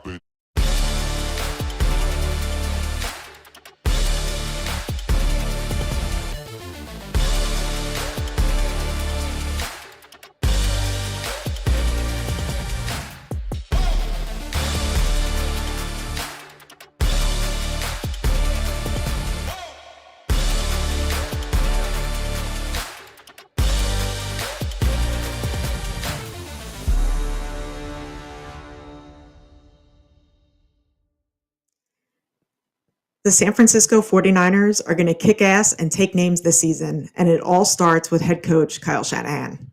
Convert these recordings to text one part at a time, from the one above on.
drop it. The San Francisco 49ers are going to kick ass and take names this season, and it all starts with head coach Kyle Shanahan.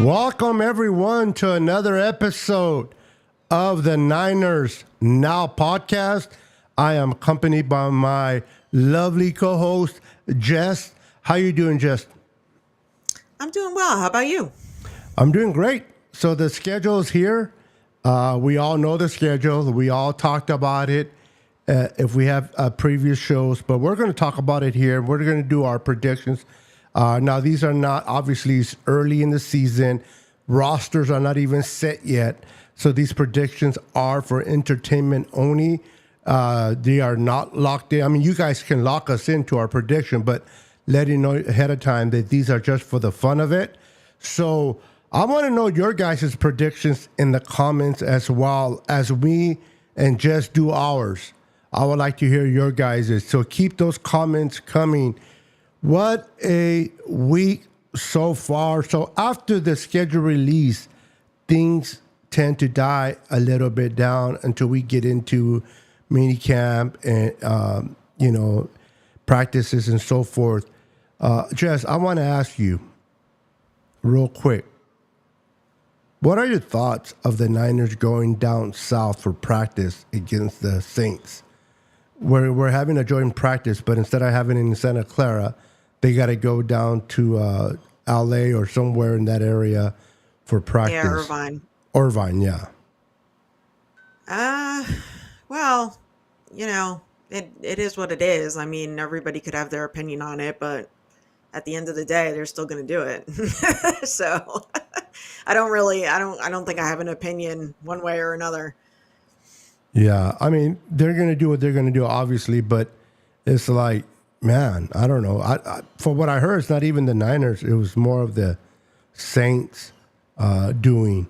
Welcome, everyone, to another episode of the Niners Now podcast. I am accompanied by my lovely co-host, Jess. How you doing, Jess? I'm doing well. How about you? I'm doing great. So the schedule is here. We all know the schedule. We all talked about it if we have previous shows, but we're going to talk about it here. We're going to do our predictions. Now, these are not obviously early in the season. Rosters are not even set yet. So these predictions are for entertainment only. They are not locked in. I mean, you guys can lock us into our prediction, but letting you know ahead of time that these are just for the fun of it. So I want to know your guys' predictions in the comments as well as we and just do ours. I would like to hear your guys'. So keep those comments coming. What a week so far. So after the schedule release, things tend to die a little bit down until we get into mini camp and, practices and so forth. Jess, I want to ask you real quick. What are your thoughts of the Niners going down south for practice against the Saints? We're having a joint practice, but instead of having it in Santa Clara, they got to go down to L.A. or somewhere in that area for practice. Yeah, Irvine. Irvine, yeah. Well, it is what it is. I mean, everybody could have their opinion on it, but at the end of the day, they're still going to do it. So I don't think I have an opinion one way or another. Yeah, I mean, they're going to do what they're going to do, obviously, but it's like, man, I don't know. For what I heard, it's not even the Niners. It was more of the Saints doing,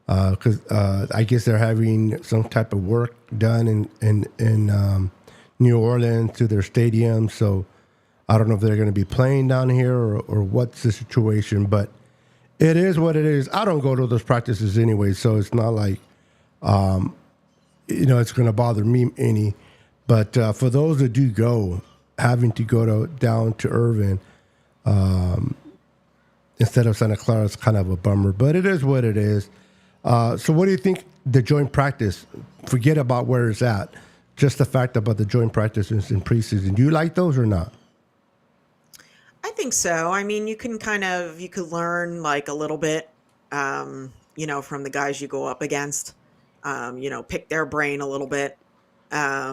because I guess they're having some type of work done in New Orleans to their stadium. So I don't know if they're going to be playing down here or what's the situation, but it is what it is. I don't go to those practices anyway, so it's not like, it's going to bother me any. But for those that do go, having to go down to Irvine instead of Santa Clara is kind of a bummer, but it is what it is. So what do you think the joint practice? Forget about where it's at. Just the fact about the joint practices in preseason. Do you like those or not? I think so. I mean, you could learn like a little bit, from the guys you go up against, pick their brain a little bit. I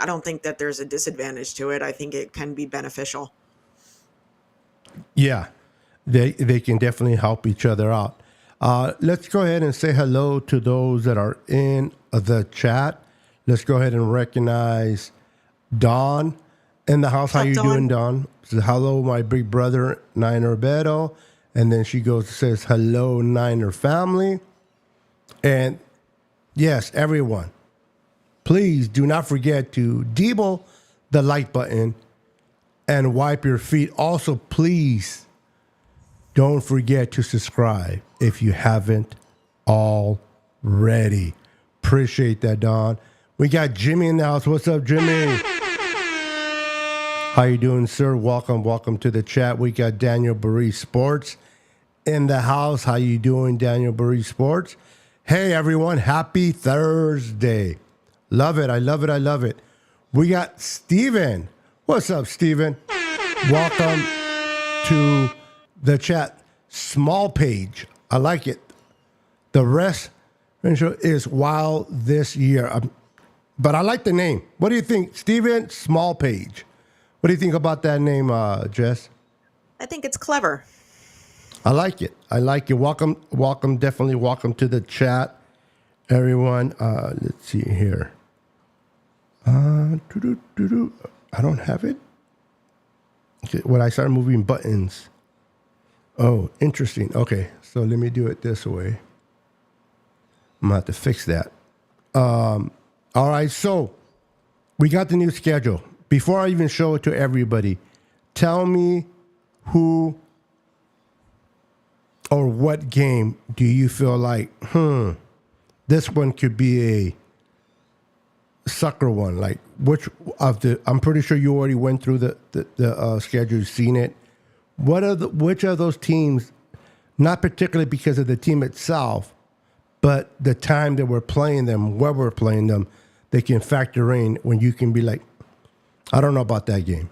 don't think that there's a disadvantage to it. I think it can be beneficial. Yeah, they can definitely help each other out. Let's go ahead and say hello to those that are in the chat. Let's go ahead and recognize Don in the house. How you doing, Don? So hello, my big brother, Niner Beto. And then she goes and says, hello, Niner family. And yes, everyone, please do not forget to debo the like button and wipe your feet. Also, please don't forget to subscribe if you haven't already. Appreciate that, Don. We got Jimmy in the house. What's up, Jimmy? How you doing, sir? Welcome to the chat. We got Daniel Burry Sports in the house. How you doing, Daniel Burry Sports? Hey, everyone. Happy Thursday. Love it. I love it. I love it. We got Steven. What's up, Steven? Welcome to the chat. Small page. I like it. The rest is wild this year. But I like the name. What do you think, Steven? Small page. What do you think about that name, Jess? I think it's clever. I like it. I like it. Welcome, definitely welcome to the chat, everyone. Let's see here. I don't have it. Okay, when I start moving buttons. Oh, interesting. Okay, so let me do it this way. I'm gonna have to fix that. All right, so we got the new schedule. Before I even show it to everybody, tell me who or what game do you feel like, this one could be a sucker one? Like, which of the, I'm pretty sure you already went through the schedule, you've seen it. Which of those teams, not particularly because of the team itself, but the time that we're playing them, where we're playing them, they can factor in when you can be like, I don't know about that game.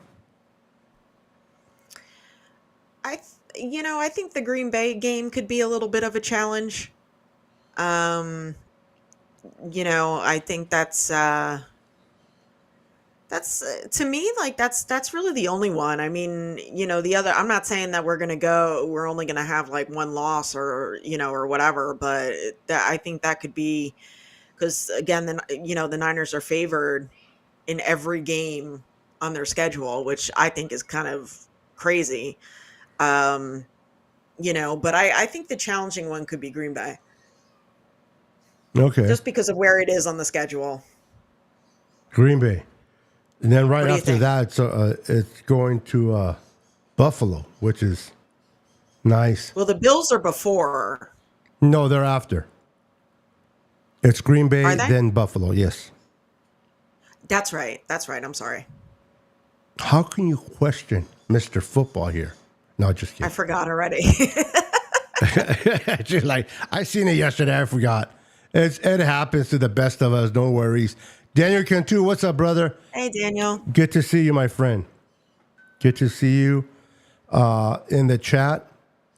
I think the Green Bay game could be a little bit of a challenge. I think that's to me, like, that's really the only one. I mean, the other, I'm not saying that we're only going to have like one loss or whatever, but I think that could be, because again, the Niners are favored in every game on their schedule, which I think is kind of crazy. But I think the challenging one could be Green Bay. Okay. Just because of where it is on the schedule. Green Bay. And then right after think? that, it's going to Buffalo, which is nice. Well, the Bills are before. No, they're after. It's Green Bay, Are they? then Buffalo, yes. That's right. I'm sorry. How can you question Mr. Football here? No, just kidding. I forgot already. Just like, I seen it yesterday, I forgot. It happens to the best of us, no worries. Daniel Cantu, what's up, brother? Hey, Daniel. Good to see you, my friend. Good to see you in the chat.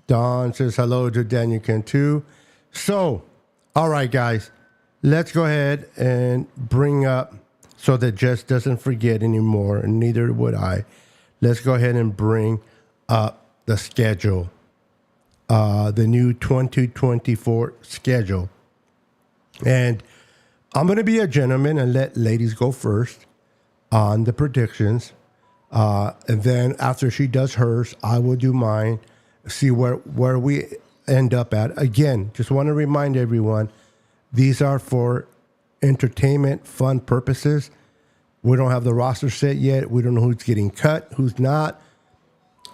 Don says hello to Daniel Cantu. So, all right, guys, let's go ahead and bring up, so that Jess doesn't forget anymore, and neither would I. Let's go ahead and bring up the schedule, the new 2024 schedule. And I'm going to be a gentleman and let ladies go first on the predictions. And then after she does hers, I will do mine, see where we end up at. Again, just want to remind everyone, these are for entertainment, fun purposes. We don't have the roster set yet. We don't know who's getting cut, who's not.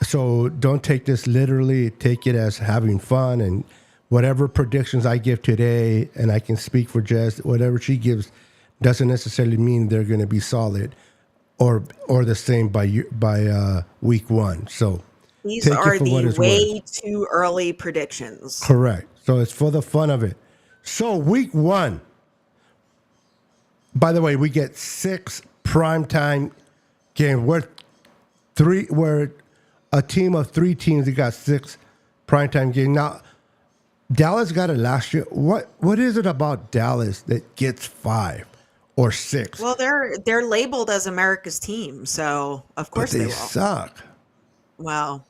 So don't take this literally. Take it as having fun, and whatever predictions I give today, and I can speak for Jess, whatever she gives doesn't necessarily mean they're going to be solid or the same by week one. So these are the way too early predictions. Correct. So it's for the fun of it. So week one, by the way, we get 6 primetime games. We're a team of 3 teams that got 6 primetime games. Now, Dallas got it last year. What is it about Dallas that gets 5 or 6? Well, they're labeled as America's team, so of course they will. Suck. Well,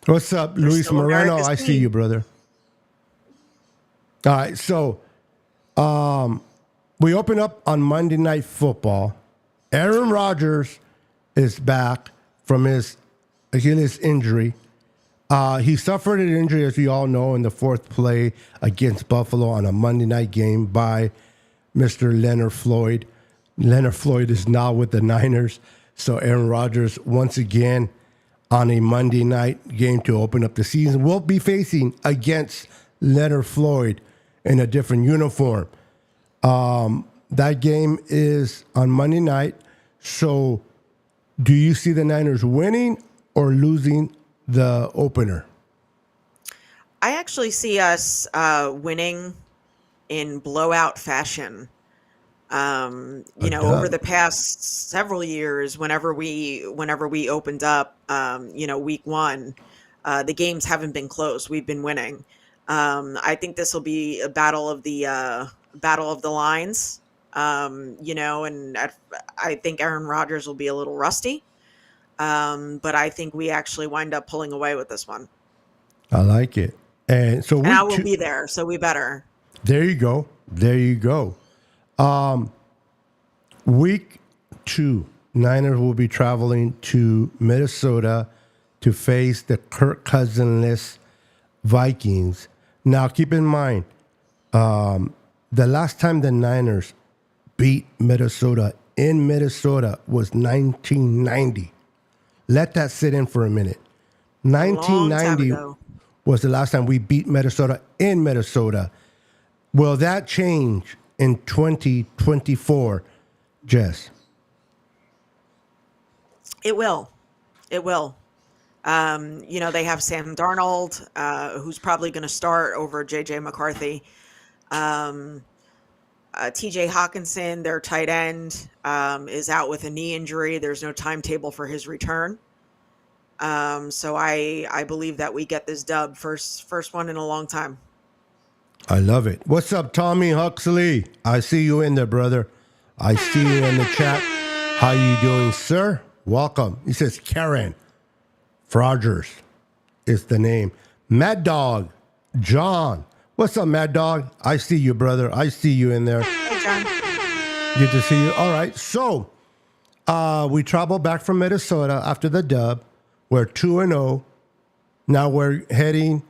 what's up, Luis Moreno? America's I see you, brother. All right, so we open up on Monday Night Football. Aaron Rodgers is back from his Achilles injury. He suffered an injury, as we all know, in the fourth play against Buffalo on a Monday night game by Mr. Leonard Floyd. Leonard Floyd is now with the Niners. So Aaron Rodgers, once again, on a Monday night game to open up the season, will be facing against Leonard Floyd in a different uniform. That game is on Monday night. So do you see the Niners winning or losing the opener? I actually see us winning in blowout fashion. A Over dub. the past several years, whenever we opened up, week one, the games haven't been close. We've been winning. I think this will be a battle of the lines. I think Aaron Rodgers will be a little rusty. But I think we actually wind up pulling away with this one, I like it. And so and I week will two, be there. So we better. there you go. There you go. Week two, Niners will be traveling to Minnesota to face the Kirk Cousinless Vikings. Now, keep in mind, the last time the Niners beat Minnesota in Minnesota was 1990. Let that sit in for a minute. A long time 1990 ago. was the last time we beat Minnesota in Minnesota. Will that change in 2024, Jess? It will. It will. They have Sam Darnold, who's probably going to start over JJ McCarthy. Um, TJ Hawkinson, their tight end, is out with a knee injury. There's no timetable for his return. So I believe that we get this dub, first one in a long time. I love it. What's up, Tommy Huxley? I see you in there, brother. I see you in the chat. How you doing, sir? Welcome. He says Karen Frogers is the name. Mad Dog John. What's up, Mad Dog? I see you, brother. I see you in there. Hey, John. Good to see you. All right. So we travel back from Minnesota after the dub. We're 2-0. Now we're heading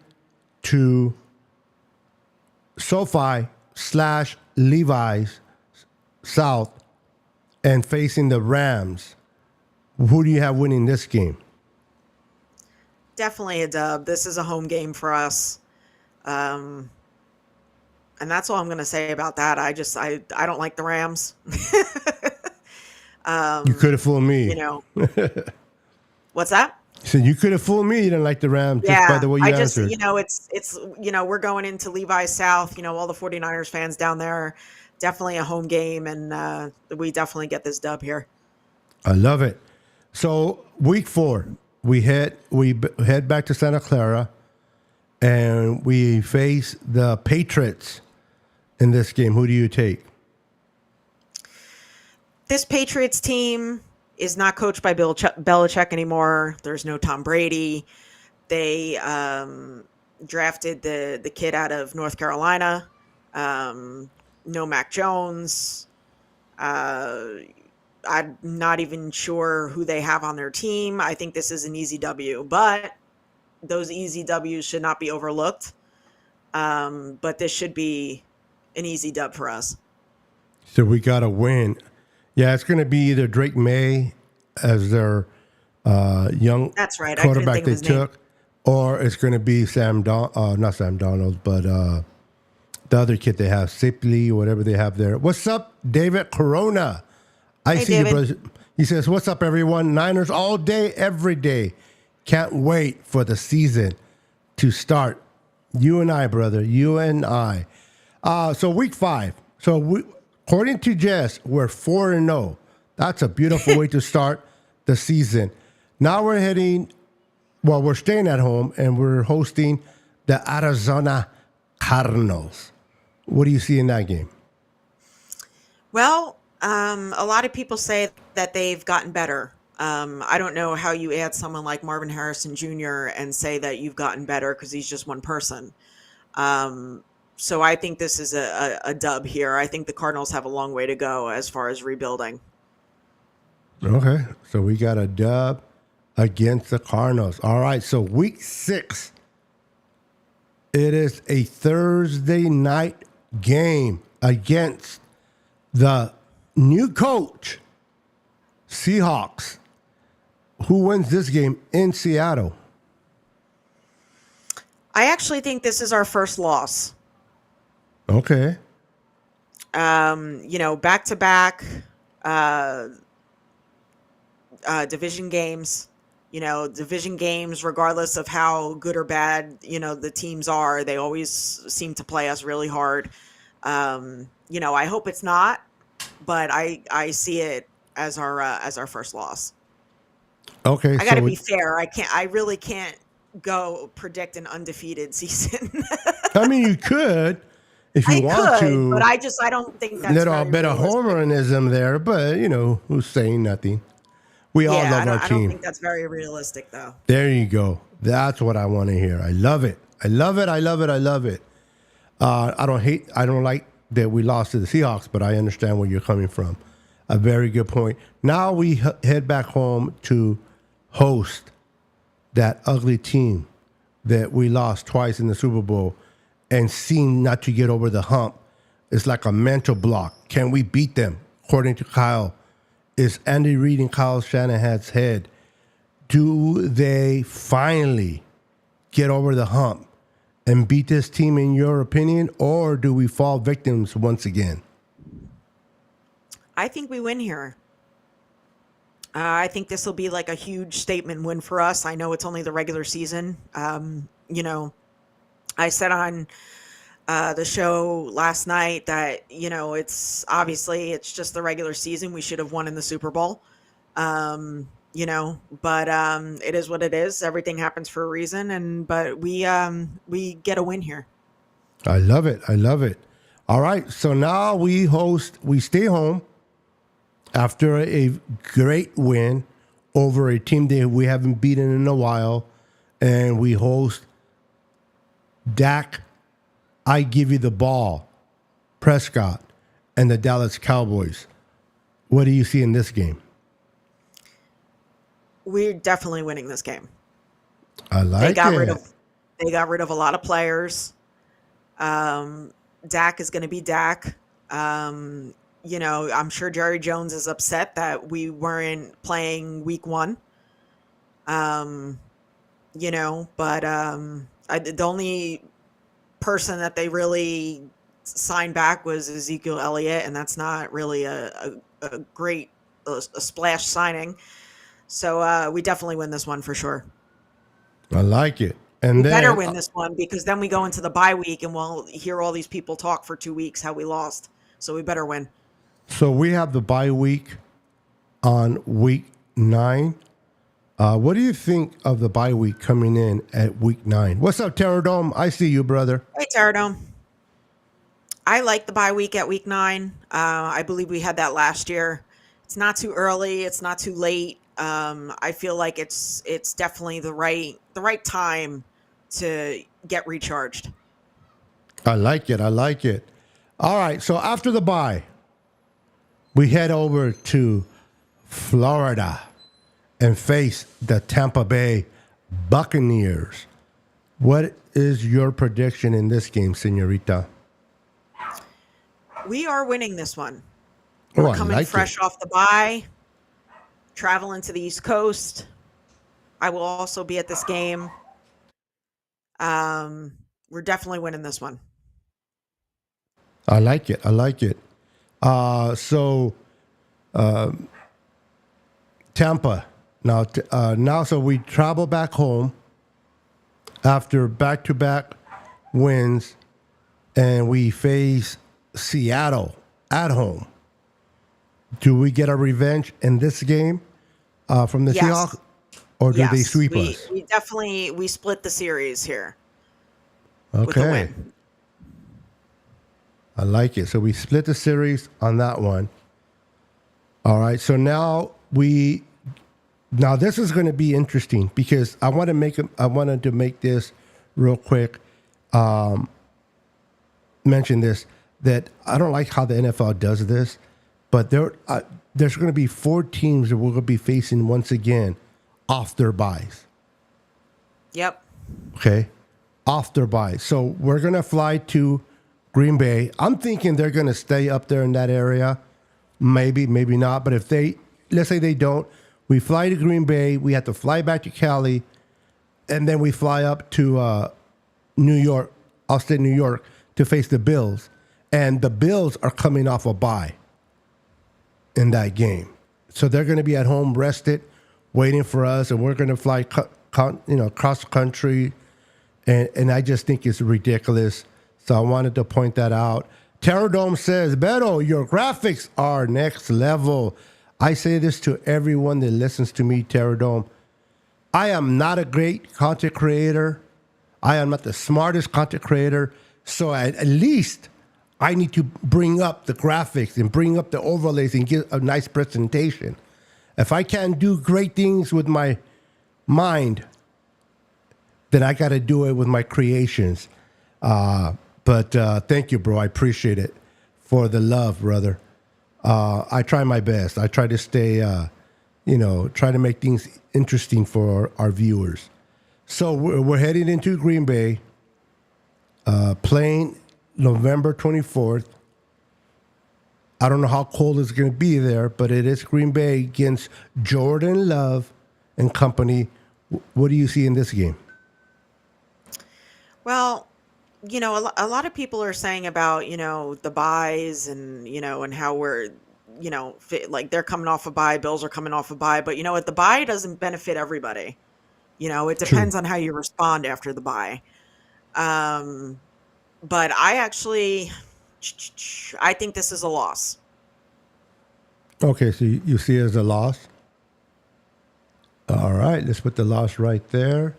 to SoFi / Levi's South and facing the Rams. Who do you have winning this game? Definitely a dub. This is a home game for us. And that's all I'm going to say about that. I don't like the Rams. You could have fooled me. you know, what's that? So you could have fooled me. You didn't like the Rams just by Yeah, the way you I just, answered. we're going into Levi's South, all the 49ers fans down there. Definitely a home game, and we definitely get this dub here. I love it. So week 4, we head back to Santa Clara, and we face the Patriots in this game. Who do you take? This Patriots team is not coached by Bill Belichick anymore. There's no Tom Brady. They drafted the kid out of North Carolina. No Mac Jones. I'm not even sure who they have on their team. I think this is an easy W, but those easy W's should not be overlooked. But this should be an easy dub for us. So we got to win. Yeah, it's going to be either Drake May as their young That's right. I couldn't quarterback think of they his name. took, or it's going to be not Sam Donald, but the other kid they have, Sipley, whatever they have there. What's up, David Corona? I Hey, see you, David. brother. He says, "What's up, everyone? Niners all day, every day. Can't wait for the season to start. You and I, brother. You and I. So week 5. According to Jess, we're 4-0. That's a beautiful way to start the season. Now we're we're staying at home and we're hosting the Arizona Cardinals. What do you see in that game? Well, a lot of people say that they've gotten better. I don't know how you add someone like Marvin Harrison Jr. and say that you've gotten better because he's just one person. So I think this is a dub here. I think the Cardinals have a long way to go as far as rebuilding. Okay, so we got a dub against the Cardinals. All right, so week 6. It is a Thursday night game against the new coach, Seahawks. Who wins this game in Seattle? I actually think this is our first loss. Okay. Back to back division games. Division games, regardless of how good or bad, the teams are, they always seem to play us really hard. I hope it's not, but I see it as our first loss. Okay, I got to so be fair. I really can't go predict an undefeated season. I mean, you could if you I want could, but to. I don't think that's Little very bit of realistic. homerism there, but who's saying nothing? We all Yeah, love our I don't team. think that's very realistic, though. There you go. That's what I want to hear. I love it. I love it. I love it. I love it. I don't like that we lost to the Seahawks, but I understand where you're coming from. A very good point. Now we head back home to host that ugly team that we lost twice in the Super Bowl and seem not to get over the hump. It's like a mental block. Can we beat them? According to Kyle, is Andy Reid in Kyle Shanahan's head. Do they finally get over the hump and beat this team, in your opinion, or do we fall victims once again? I think we win here. I think this will be like a huge statement win for us. I know it's only the regular season. I said on the show last night that, it's just the regular season. We should have won in the Super Bowl. But it is what it is. Everything happens for a reason. But we get a win here. I love it. I love it. All right. So now we stay home after a great win over a team that we haven't beaten in a while. And we host Dak, I give you the ball, Prescott, and the Dallas Cowboys. What do you see in this game? We're definitely winning this game. I like it. They got rid of a lot of players. Dak is going to be Dak. I'm sure Jerry Jones is upset that we weren't playing week 1. The only person that they really signed back was Ezekiel Elliott, and that's not really a great splash signing. So we definitely win this one for sure. I like it. And We then better win this one because then we go into the bye week and we'll hear all these people talk for 2 weeks how we lost. So we better win. So we have the bye week on week 9. What do you think of the bye week coming in at week 9? What's up, Terradome? I see you, brother. Hey, Terradome. I like the bye week at week 9. I believe we had that last year. It's not too early. It's not too late. I feel like it's definitely the right time to get recharged. I like it. I like it. All right. So after the bye, we head over to Florida and face the Tampa Bay Buccaneers. What is your prediction in this game, señorita? We are winning this one. Oh, We're I coming like fresh it. off the bye, traveling to the East Coast. I will also be at this game. We're definitely winning this one. I like it. I like it. Tampa. Now, so we travel back home after back-to-back wins, and we face Seattle at home. Do we get a revenge in this game from the Yes. Seahawks, or do they sweep us? We split the series here with the Okay, win. I like it. So we split the series on that one. All right. So now this is going to be interesting because I wanted to make this real quick. Mention this, that I don't like how the NFL does this, but there's going to be 4 teams that we're going to be facing once again off their buys. Yep. Okay, off their buys. So we're gonna fly to Green Bay. I'm thinking they're gonna stay up there in that area. Maybe, maybe not. But if they, let's say they don't, we fly to Green Bay. We have to fly back to Cali, and then we fly up to New York, upstate New York, to face the Bills. And the Bills are coming off a bye in that game, so they're going to be at home rested, waiting for us, and we're going to fly, cross country, and I just think it's ridiculous. So I wanted to point that out. Terradome says, Beto, your graphics are next level. I say this to everyone that listens to me, Terradome. I am not a great content creator. I am not the smartest content creator. So at least I need to bring up the graphics and bring up the overlays and get a nice presentation. If I can't do great things with my mind, then I got to do it with my creations. But thank you, bro. I appreciate it for the love, brother. I try my best. I try to stay, try to make things interesting for our viewers. So we're heading into Green Bay, playing November 24th. I don't know how cold it's going to be there, but it is Green Bay against Jordan Love and company. What do you see in this game? Well, a lot of people are saying about, the buys and, and how we're, like they're coming off a buy, Bills are coming off a buy. But you know what? The buy doesn't benefit everybody. It True. depends on how you respond after the buy. But I think this is a loss. Okay, so you see it as a loss. All right, let's put the loss right there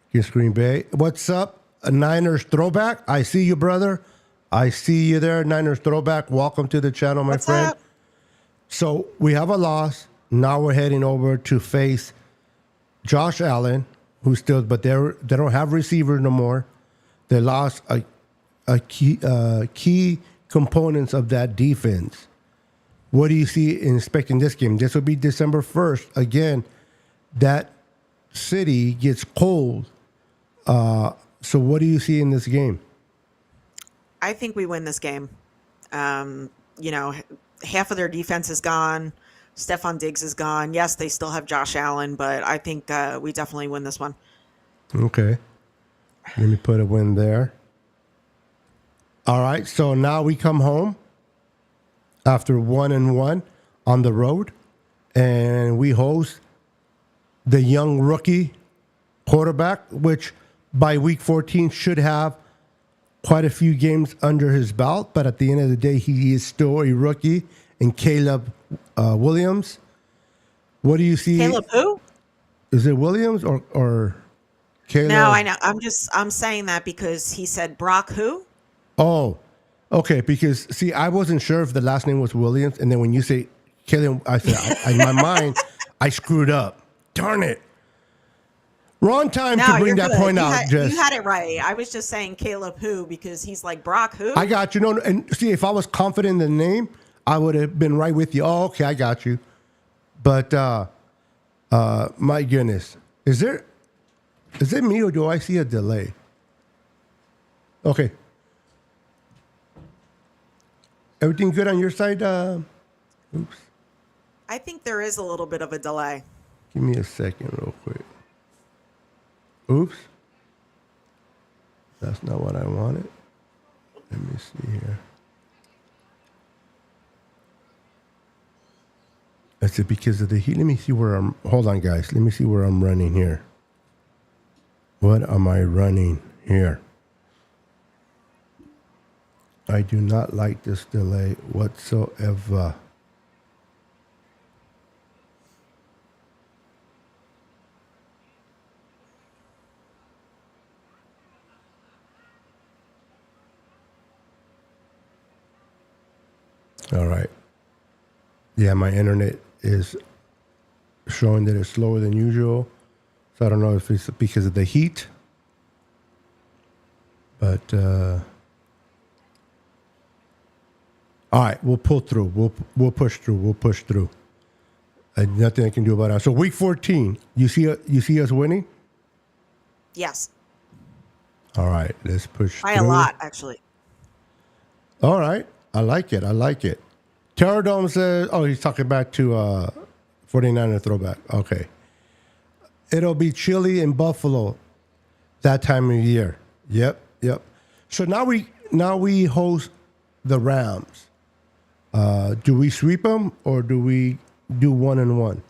against Green Bay. What's up, a Niners throwback? I see you, brother. I see you there, Niners throwback. Welcome to the channel, my What's friend. up? So we have a loss. Now we're heading over to face Josh Allen, who's still, but they don't have receiver no more. They lost a key components of that defense. What do you see in expecting this game? This will be December 1st. Again, that city gets cold. So what do you see in this game? I think we win this game. Half of their defense is gone. Stephon Diggs is gone. Yes, they still have Josh Allen, but I think we definitely win this one. Okay. Let me put a win there. All right. So now we come home after 1-1 on the road, and we host the young rookie quarterback, which by week 14 should have quite a few games under his belt. But at the end of the day, he is still a rookie, and Caleb Williams. What do you see? Caleb who? Is it Williams or Caleb? No, I know. I'm saying that because he said Brock who? Oh, okay. Because see, I wasn't sure if the last name was Williams, and then when you say Caleb, I said in my mind, I screwed up. Darn it! Wrong time to bring that point out. You had it right. I was just saying Caleb who because he's like Brock who. I got you. No, and see, if I was confident in the name, I would have been right with you. Oh, okay, I got you. But my goodness, is it me or do I see a delay? Okay. Everything good on your side? Oops. I think there is a little bit of a delay. Give me a second real quick. Oops. That's not what I wanted. Let me see here. Is it because of the heat? Let me see where I'm. Hold on, guys. Let me see where I'm running here. What am I running here? I do not like this delay whatsoever. All right. Yeah, my internet is showing that it's slower than usual. So I don't know if it's because of the heat. But all right, we'll pull through. We'll push through. We'll push through. Nothing I can do about it. So week 14, you see us winning? Yes, All right, let's push by a through. lot, actually. All right, I like it. I like it. Terradome says, oh, he's talking back to 49er throwback. Okay. It'll be chilly in Buffalo that time of year. Yep, yep. So now we host the Rams. Do we sweep them or do we do 1-1?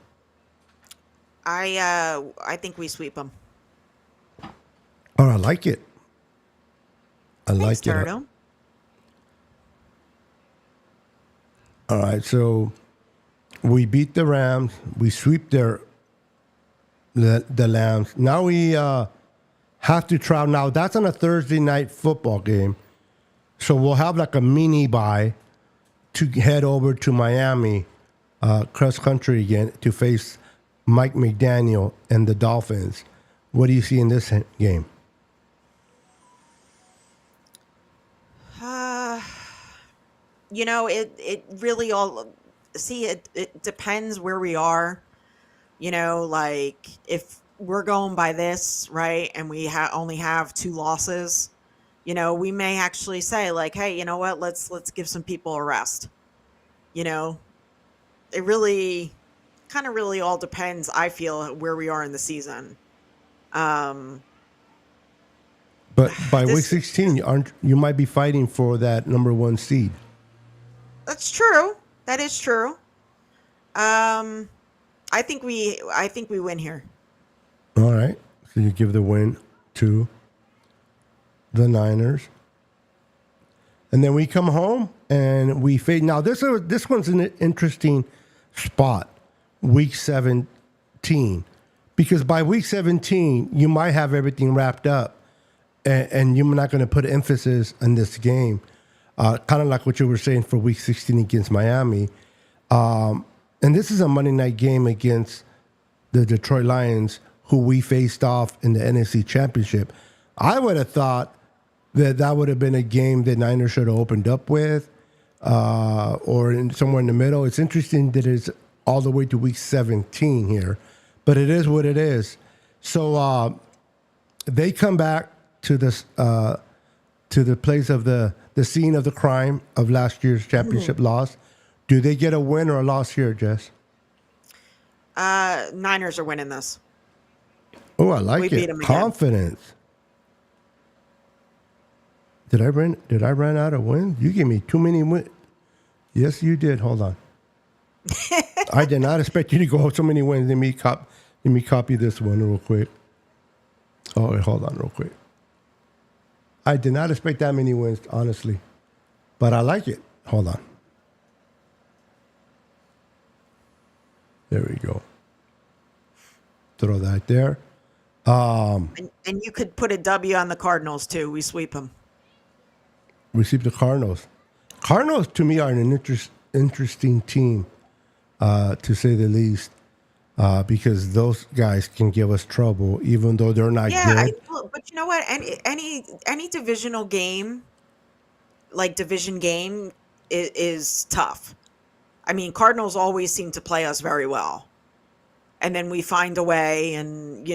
I think we sweep them. Oh, I like it. I Thanks, like it. Turtle. All right, so we beat the Rams. We sweep the Lambs. Now we have to travel. Now that's on a Thursday night football game, so we'll have like a mini bye to head over to Miami, cross country again to face Mike McDaniel and the Dolphins. What do you see in this game? Uh, it really all see it depends where we are. Like if we're going by this, right, and we only have 2 losses, we may actually say like, hey, you know what, let's give some people a rest. You know, it really kind of really all depends, I feel, where we are in the season. Um, But by week this 16, you might be fighting for that number 1 seed. That's true. That is true. Um, I think we win here. All right, so you give the win to the Niners. And then we come home and we fade. Now this one's an interesting spot, week 17, because by week 17 you might have everything wrapped up, and you're not going to put emphasis on this game, kind of like what you were saying for week 16 against Miami. And this is a Monday night game against the Detroit Lions, who we faced off in the NFC Championship. I would have thought that would have been a game that Niners should have opened up with, or somewhere in the middle. It's interesting that it's all the way to week 17 here, but it is what it is. So they come back to this to the place of the scene of the crime of last year's championship loss. Do they get a win or a loss here, Jess? Niners are winning this. Oh, I like We beat it. 'em again. Confidence. Did I run out of wins? You gave me too many wins. Yes, you did. Hold on. I did not expect you to go so many wins. Let me copy this one real quick. Oh, wait, hold on real quick. I did not expect that many wins, honestly. But I like it. Hold on. There we go. Throw that there. And you could put a W on the Cardinals too. We sweep them. Receive the Cardinals. Cardinals, to me, are an interesting team, to say the least, because those guys can give us trouble, even though they're not Yeah, good. but you know what? Any divisional game, like division game, is tough. I mean, Cardinals always seem to play us very well, and then we find a way, and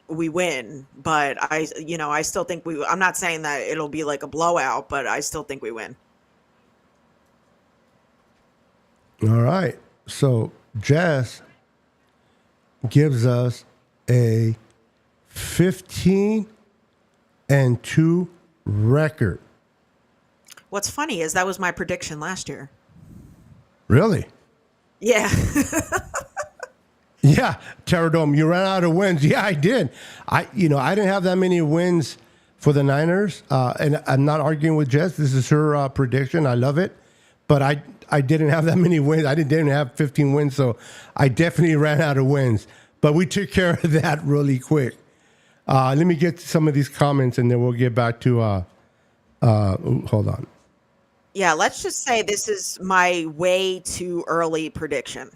we win. But I still think we. I'm not saying that it'll be like a blowout, but I still think we win. All right. So Jess gives us a 15-2 record. What's funny is that was my prediction last year. Really? Yeah. Yeah, Terradome, you ran out of wins. Yeah, I did. I didn't have that many wins for the Niners, and I'm not arguing with Jess. This is her prediction. I love it, but I didn't have that many wins. I didn't have 15 wins, so I definitely ran out of wins. But we took care of that really quick. Let me get to some of these comments, and then we'll get back to. Hold on. Yeah, let's just say this is my way too early prediction.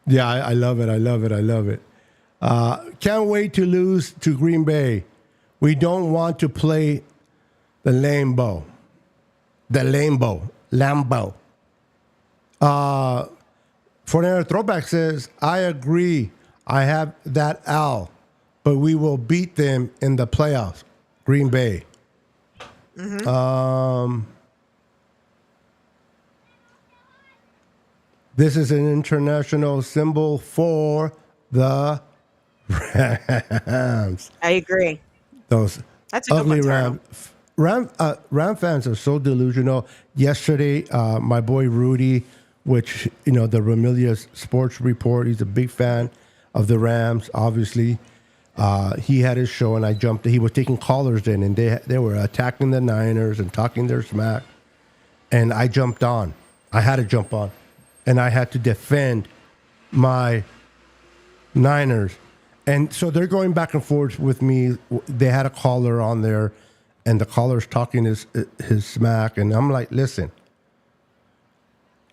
Yeah, I love it. I love it. I love it. Can't wait to lose to Green Bay. We don't want to play the Lambeau. The Lambeau. 49er Throwback says, I agree. I have that Al, but we will beat them in the playoffs. Green Bay. This is an international symbol for the Rams. I agree. Those That's a good ugly one, Taro. Ram fans are so delusional. Yesterday, my boy Rudy, which the Ramillion Sports Report, he's a big fan of the Rams. Obviously, he had his show, and I jumped. He was taking callers in, and they were attacking the Niners and talking their smack. And I jumped on. I had to jump on, and I had to defend my Niners. And so they're going back and forth with me. They had a caller on there, and the caller's talking his smack. And I'm like, listen,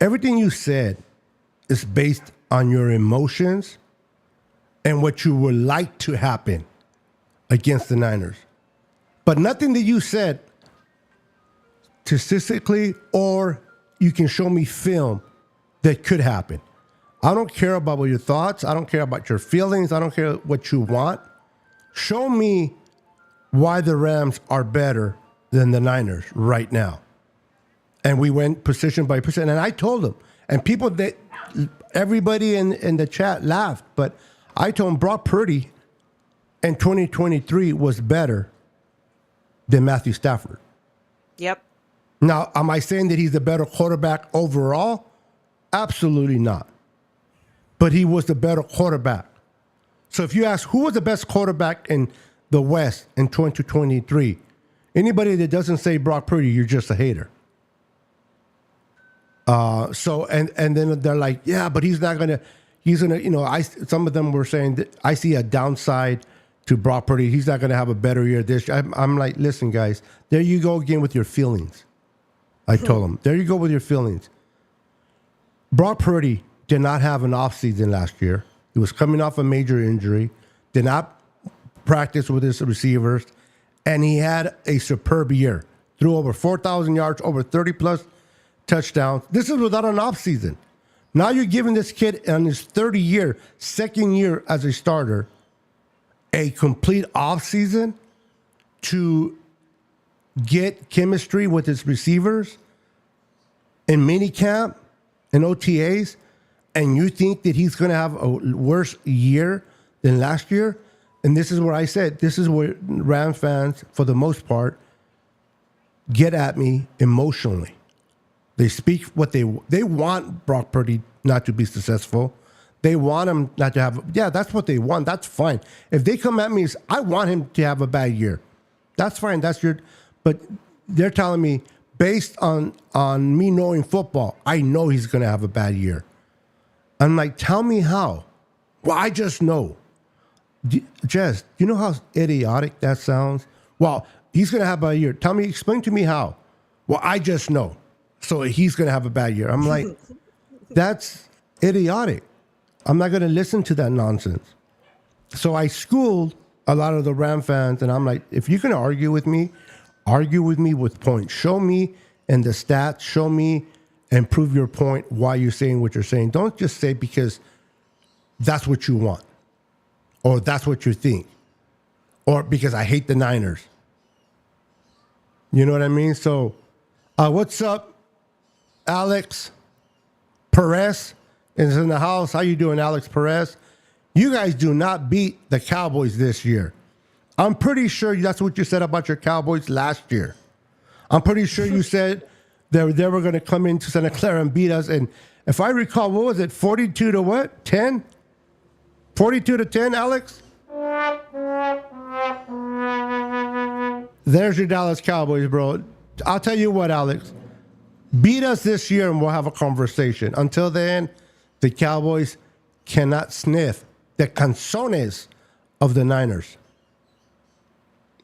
everything you said is based on your emotions and what you would like to happen against the Niners. But nothing that you said statistically, or you can show me film that could happen. I don't care about your thoughts. I don't care about your feelings. I don't care what you want. Show me why the Rams are better than the Niners right now. And we went position by position. And I told them, and everybody in the chat laughed, but I told them Brock Purdy in 2023 was better than Matthew Stafford. Yep. Now, am I saying that he's a better quarterback overall? Absolutely not. But he was the better quarterback. So if you ask who was the best quarterback in the West in 2023, anybody that doesn't say Brock Purdy, you're just a hater. And then they're like, yeah, but he's gonna, some of them were saying that I see a downside to Brock Purdy. He's not gonna have a better year this year. I'm like, listen, guys, there you go again with your feelings. I told him, there you go with your feelings. Brock Purdy did not have an offseason last year. He was coming off a major injury, did not practice with his receivers, and he had a superb year. Threw over 4,000 yards, over 30-plus touchdowns. This is without an offseason. Now you're giving this kid in his 30-year, second year as a starter, a complete offseason to get chemistry with his receivers in minicamp and OTAs, and you think that he's going to have a worse year than last year? And this is where I said, this is where Rams fans, for the most part, get at me emotionally. They speak what they want Brock Purdy not to be successful. They want him not to have, that's what they want. That's fine. If they come at me, I want him to have a bad year. That's fine. But they're telling me, based on me knowing football, I know he's going to have a bad year. I'm like, tell me how. Well, I just know. Jess, you know how idiotic that sounds? Well, he's going to have a bad year. Explain to me how. Well, I just know. So he's going to have a bad year. I'm like, that's idiotic. I'm not going to listen to that nonsense. So I schooled a lot of the Ram fans, and I'm like, if you're going to argue with me with points. Show me in the stats. Show me and prove your point why you're saying what you're saying. Don't just say because that's what you want or that's what you think or because I hate the Niners. You know what I mean? So what's up, Alex Perez is in the house. How you doing, Alex Perez? You guys do not beat the Cowboys this year. I'm pretty sure that's what you said about your Cowboys last year. I'm pretty sure you said that they were going to come into Santa Clara and beat us. And if I recall, what was it, 42 to what? 10? 42 to 10, Alex? There's your Dallas Cowboys, bro. I'll tell you what, Alex. Beat us this year and we'll have a conversation. Until then, the Cowboys cannot sniff the canzones of the Niners.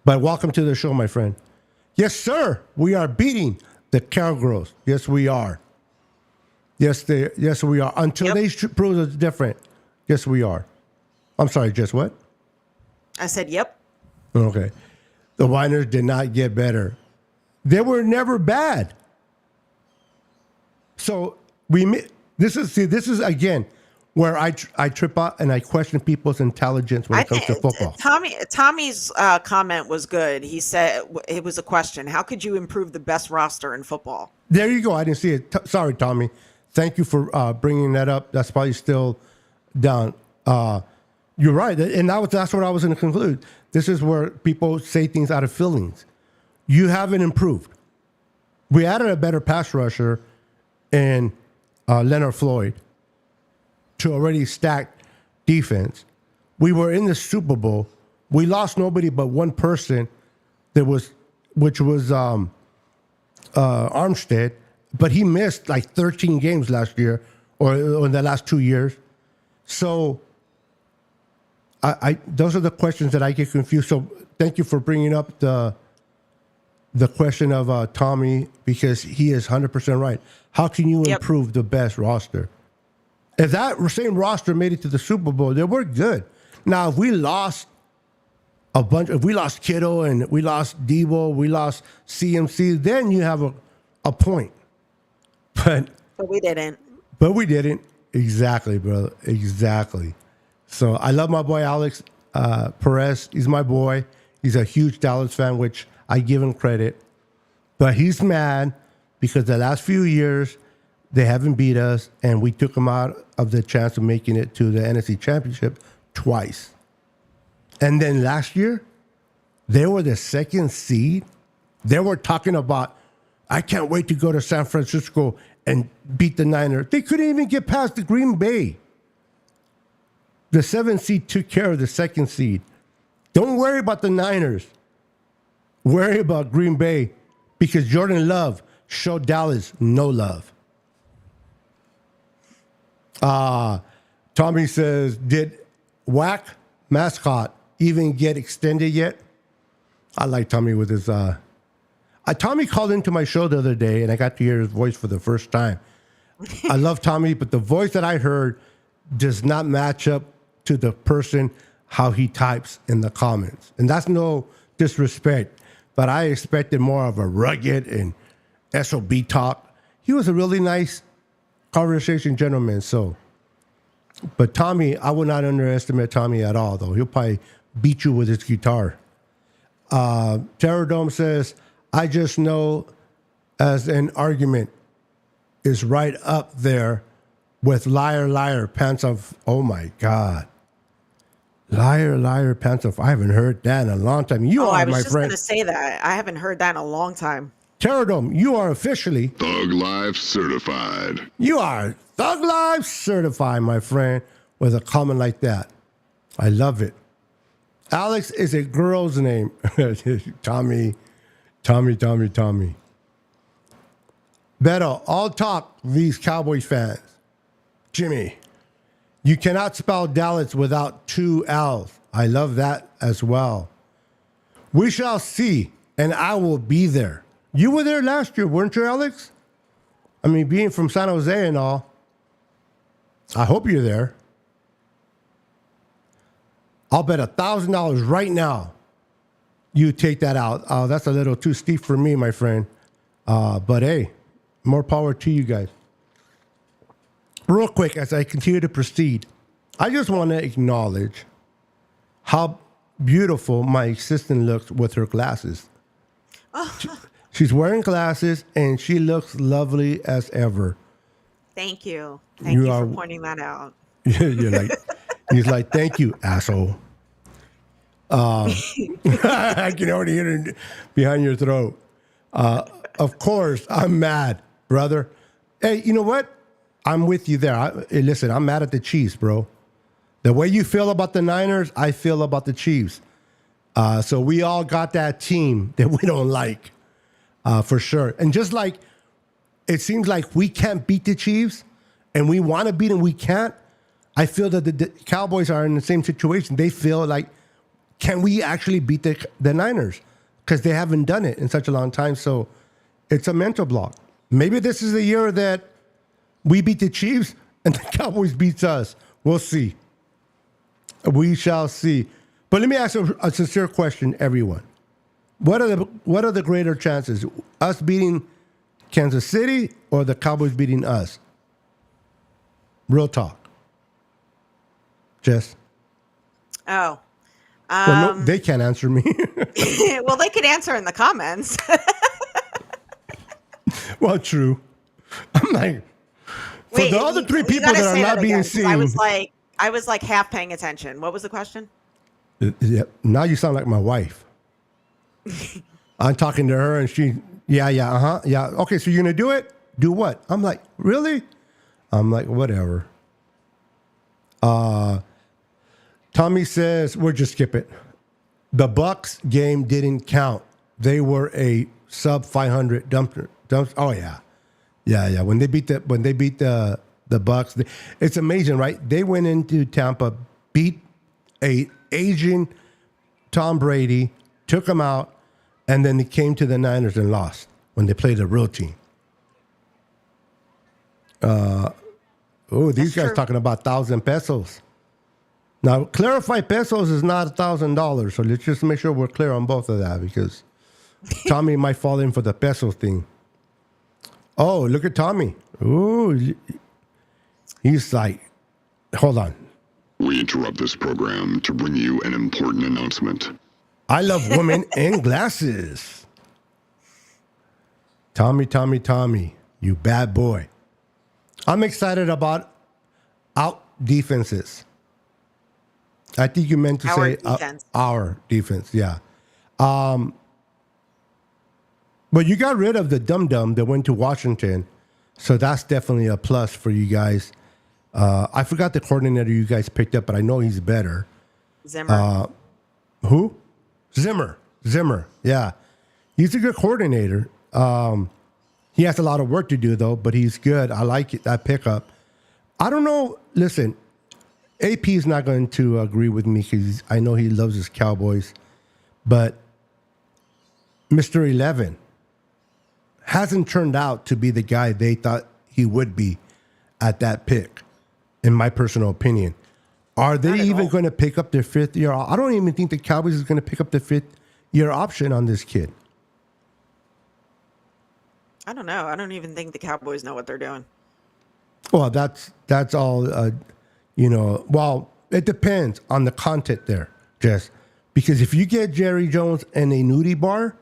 But welcome to the show, my friend. Yes, sir. We are beating the Cowgirls. Yes, we are. Yes, we are. Until they prove it's different. Yes, we are. I'm sorry, just what? I said, yep. Okay. The Niners did not get better. They were never bad. So This is again where I trip out and I question people's intelligence when I it comes to think football. Tommy's comment was good. He said it was a question. How could you improve the best roster in football? There you go. I didn't see it. Sorry, Tommy. Thank you for bringing that up. That's probably still down. You're right, and that's what I was going to conclude. This is where people say things out of feelings. You haven't improved. We added a better pass rusher in Leonard Floyd to already stacked defense. We were in the Super Bowl. We lost nobody but one person, which was Armstead, but he missed like 13 games last year or in the last 2 years. So I those are the questions that I get confused. So thank you for bringing up the question of Tommy, because he is 100% right. How can you improve the best roster? If that same roster made it to the Super Bowl, then we're good. Now, if we lost if we lost Kittle and we lost Debo, we lost CMC, then you have a point. But we didn't. But we didn't. Exactly, brother. Exactly. So I love my boy Alex Perez. He's my boy. He's a huge Dallas fan, which I give him credit. But he's mad because the last few years they haven't beat us, and we took them out of the chance of making it to the NFC Championship twice. And then last year, they were the second seed. They were talking about, I can't wait to go to San Francisco and beat the Niners. They couldn't even get past the Green Bay. The 7th seed took care of the 2nd seed. Don't worry about the Niners. Worry about Green Bay, because Jordan Love showed Dallas no love. Tommy says, did Whack mascot even get extended yet? I like Tommy with his... Tommy called into my show the other day, and I got to hear his voice for the first time. I love Tommy, but the voice that I heard does not match up to the person, how he types in the comments. And that's no disrespect, but I expected more of a rugged and SOB talk. He was a really nice conversation gentleman, so... But Tommy, I would not underestimate Tommy at all, though. He'll probably beat you with his guitar. Terror Dome says, I just know as an argument is right up there with liar, liar, pants off. Oh, my God. Liar, liar, pants off. I haven't heard that in a long time. You are, I was my just friend. going to say that. I haven't heard that in a long time. Terror Dome, you are officially Thug Life certified. You are Thug Life certified, my friend, with a comment like that. I love it. Alex is a girl's name. Tommy. Beto, all talk, these Cowboys fans. Jimmy, you cannot spell Dallas without 2 L's. I love that as well. We shall see, and I will be there. You were there last year, weren't you, Alex? I mean, being from San Jose and all, I hope you're there. I'll bet $1,000 right now you take that out. That's a little too steep for me, my friend. But hey, more power to you guys. Real quick, as I continue to proceed, I just want to acknowledge how beautiful my assistant looks with her glasses. She's wearing glasses, and she looks lovely as ever. Thank you. Thank you for pointing that out. He's like, thank you, asshole. I can already hear it behind your throat. Of course, I'm mad, brother. Hey, you know what? I'm with you there. Listen, I'm mad at the Chiefs, bro. The way you feel about the Niners, I feel about the Chiefs. So we all got that team that we don't like, for sure. And just like it seems like we can't beat the Chiefs and we want to beat them, we can't. I feel that the Cowboys are in the same situation. They feel like, can we actually beat the Niners? Because they haven't done it in such a long time. So it's a mental block. Maybe this is the year that we beat the Chiefs and the Cowboys beats us. We'll see. We shall see. But let me ask a sincere question, everyone. What are the greater chances? Us beating Kansas City or the Cowboys beating us? Real talk. Jess. Oh. Well, no, they can't answer me. Well, they could answer in the comments. Well, true. I'm like, for Wait, the other you, three you people gotta that are say not that being again, 'cause seen. I was like half paying attention. What was the question? Yeah, now you sound like my wife. I'm talking to her and she, yeah, Okay, so you're going to do it? Do what? I'm like, really? I'm like, whatever. Tommy says, we'll just skip it. The Bucks game didn't count. They were a sub 500 dumper. Oh yeah. Yeah. When they beat the Bucks, it's amazing, right? They went into Tampa, beat a aging Tom Brady, took him out, and then they came to the Niners and lost when they played a real team. These guys true. talking about 1,000 pesos. Now, clarify pesos is not $1,000, so let's just make sure we're clear on both of that because Tommy might fall in for the pesos thing. Oh, look at Tommy. Ooh, he's like, hold on. We interrupt this program to bring you an important announcement. I love women in glasses. Tommy, you bad boy. I'm excited about out defenses. I think you meant to say defense. Our defense, yeah. But you got rid of the dum-dum that went to Washington, so that's definitely a plus for you guys. I forgot the coordinator you guys picked up, but I know he's better. Zimmer. Who? Zimmer, yeah. He's a good coordinator. He has a lot of work to do, though, but he's good. I like it, that pickup. I don't know. Listen, AP is not going to agree with me because I know he loves his Cowboys, but Mr. 11 hasn't turned out to be the guy they thought he would be at that pick, in my personal opinion. Are they even going to pick up their fifth year? I don't even think the Cowboys is going to pick up the fifth year option on this kid. I don't know. I don't even think the Cowboys know what they're doing. Well, that's all. Well, it depends on the content there, Jess. Because if you get Jerry Jones in a nudie bar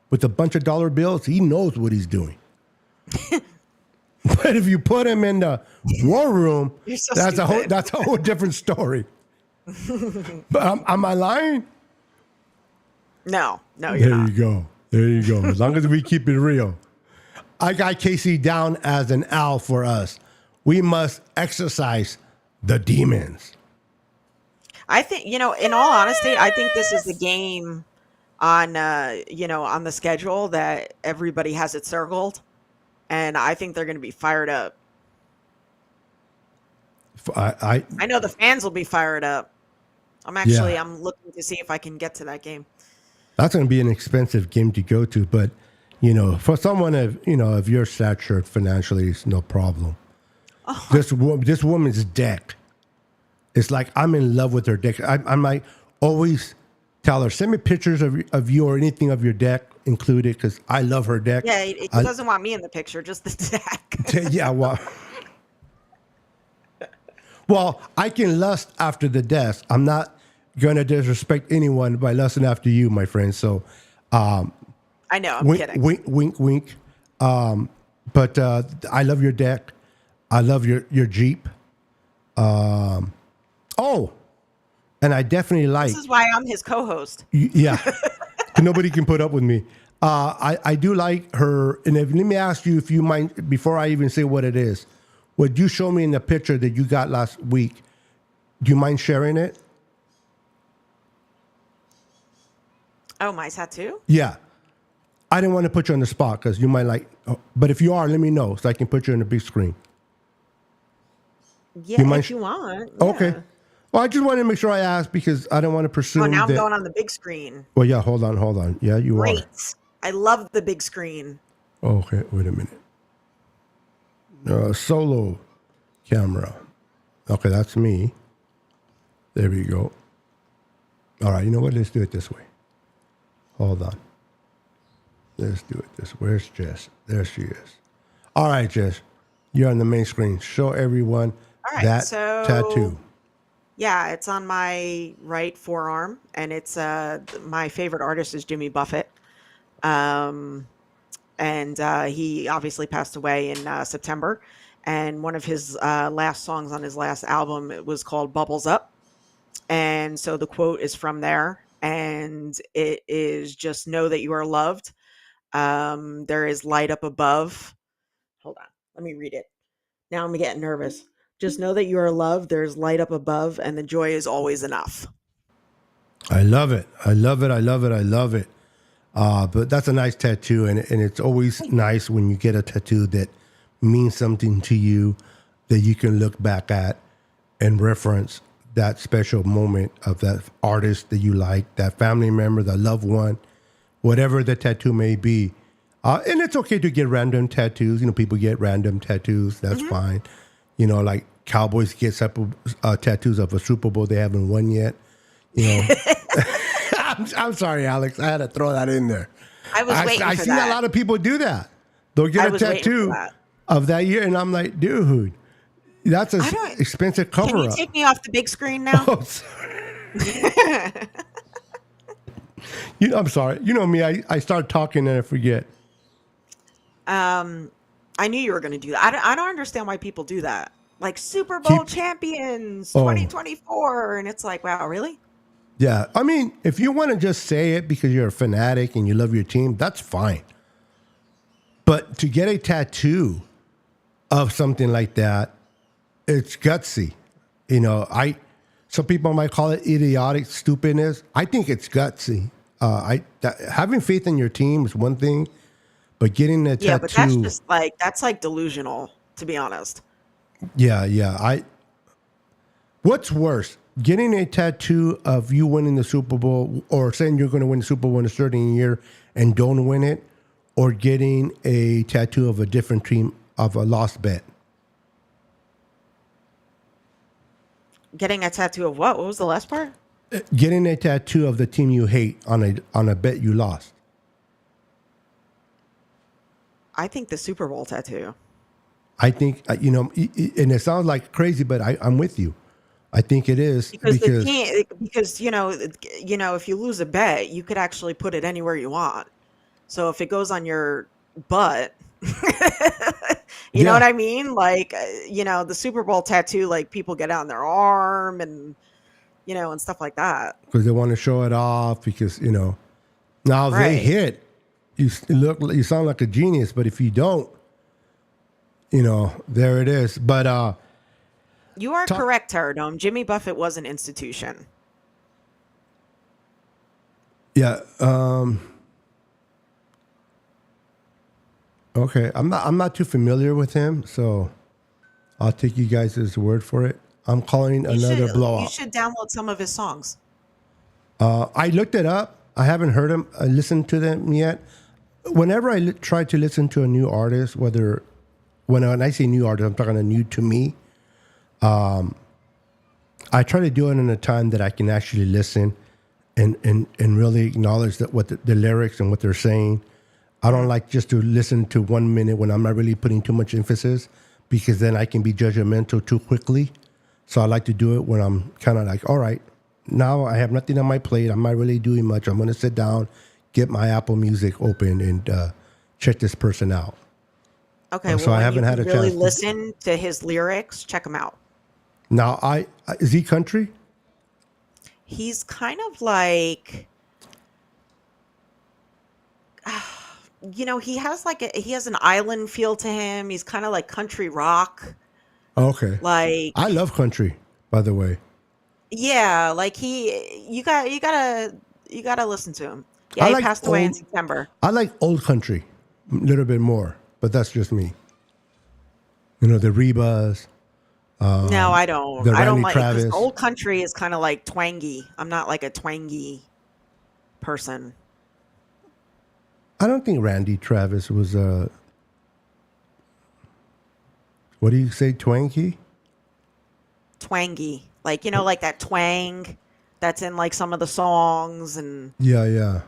with a bunch of dollar bills, he knows what he's doing. But if you put him in the war room, So that's stupid. that's a whole different story. But am I lying? No, you're not. There you go. As long as we keep it real. I got Casey down as an owl for us. We must exercise the demons. I think, in all honesty, I think this is the game on, on the schedule that everybody has it circled. And I think they're going to be fired up. I know the fans will be fired up. I'm looking to see if I can get to that game. That's going to be an expensive game to go to, but for someone of your stature financially, it's no problem. Oh. This woman's deck. It's like I'm in love with her deck. I might always tell her, send me pictures of you or anything of your deck included because I love her deck. Yeah, it doesn't want me in the picture, just the deck. Yeah, well, I can lust after the desk. I'm not going to disrespect anyone by lusting after you, my friend. So, I know, I'm kidding. Wink. But I love your deck. I love your Jeep. And I definitely like. This is why I'm his co-host. Yeah, nobody can put up with me. I do like her. And let me ask you if you mind, before I even say what it is, what you show me in the picture that you got last week, do you mind sharing it? Oh, my tattoo? Yeah. I didn't want to put you on the spot because you might but if you are, let me know so I can put you on the big screen. Yeah, if you want. Yeah. Okay. Well, I just wanted to make sure I asked because I don't want to pursue. Oh, now I'm going on the big screen. Well, yeah, hold on. Yeah, you Great. are. I love the big screen. Okay, wait a minute. Solo camera. Okay, that's me. There we go. All right, you know what? Let's do it this way. Hold on. Let's do it this way. Where's Jess? There she is. All right, Jess. You're on the main screen. Show everyone All right. that So tattoo? yeah, it's on my right forearm, and it's my favorite artist is Jimmy Buffett. Um, and he obviously passed away in September. And one of his last songs on his last album it was called "Bubbles Up," and so the quote is from there, and it is just know that you are loved. There is light up above. Hold on, let me read it. Now I'm getting nervous. Just know that you are loved. There's light up above, and the joy is always enough. I love it. I love it. I love it. I love it. But that's a nice tattoo, and it's always nice when you get a tattoo that means something to you that you can look back at and reference that special moment of that artist that you like, that family member, that loved one, whatever the tattoo may be. And it's okay to get random tattoos. You know, people get random tattoos. That's Hmm. fine. You know, like Cowboys get tattoos of a Super Bowl they haven't won yet. You know, I'm sorry, Alex. I had to throw that in there. I was waiting I for seen a that. lot of people do that. They'll I get a was waiting for tattoo that. of that year, and I'm like, dude, that's an I don't. expensive Can cover you up. take me off the big screen now? Oh, sorry. You know, I'm sorry. You know me. I start talking and I forget. I knew you were going to do that. I don't understand why people do that. Like Super Bowl Keep. champions Oh, 2024, and it's like, wow, really? yeah. I mean, if you want to just say it because you're a fanatic and you love your team, that's fine. But to get a tattoo of something like that, it's gutsy. You know, some people might call it idiotic stupidness. I think it's gutsy. Having faith in your team is one thing, but getting a Yeah, but that's tattoo, just like that's like delusional, to be honest. yeah. What's worse, getting a tattoo of you winning the Super Bowl, or saying you're going to win the Super Bowl in a certain year and don't win it, or getting a tattoo of a different team of a lost bet? Getting a tattoo of what? What was the last part? Getting a tattoo of the team you hate on a bet you lost. I think the Super Bowl tattoo. I think and it sounds like crazy, but I'm with you. I think it is Because the because team, because if you lose a bet, you could actually put it anywhere you want. So if it goes on your butt, you know yeah, what I mean? Like, the Super Bowl tattoo, like people get on their arm and and stuff like that. because they want to show it off because now if they Right. hit, you sound like a genius, but if you don't, there it is. But You are talk, correct, Terradome. Jimmy Buffett was an institution. yeah, okay. I'm not too familiar with him, so I'll take you guys' word for it. I'm calling You should another you blowout. should download some of his songs. I looked it up. I haven't heard him, listened to them yet. Whenever I try to listen to a new artist, when I say new artist, I'm talking a new to me. I try to do it in a time that I can actually listen and really acknowledge that what the lyrics and what they're saying. I don't like just to listen to 1 minute when I'm not really putting too much emphasis because then I can be judgmental too quickly. So I like to do it when I'm kind of like, all right, now I have nothing on my plate. I'm not really doing much. I'm going to sit down, get my Apple Music open, and check this person out. Okay, So well, I when you haven't had can a really chance. listen to his lyrics, check him out. Now, is he country? He's kind of like, he has an island feel to him. He's kind of like country rock. Okay. I Like, love country, by the way. yeah, like you gotta listen to him. Yeah, I he like passed away in old. September. I like old country a little bit more, but that's just me. You know, the Rebas, No, I don't. the I don't Randy like because Travis. old country is kind of like twangy. I'm not like a twangy person. I don't think Randy Travis was what do you say, twanky? Twangy, like like that twang that's in like some of the songs and Yeah, yeah.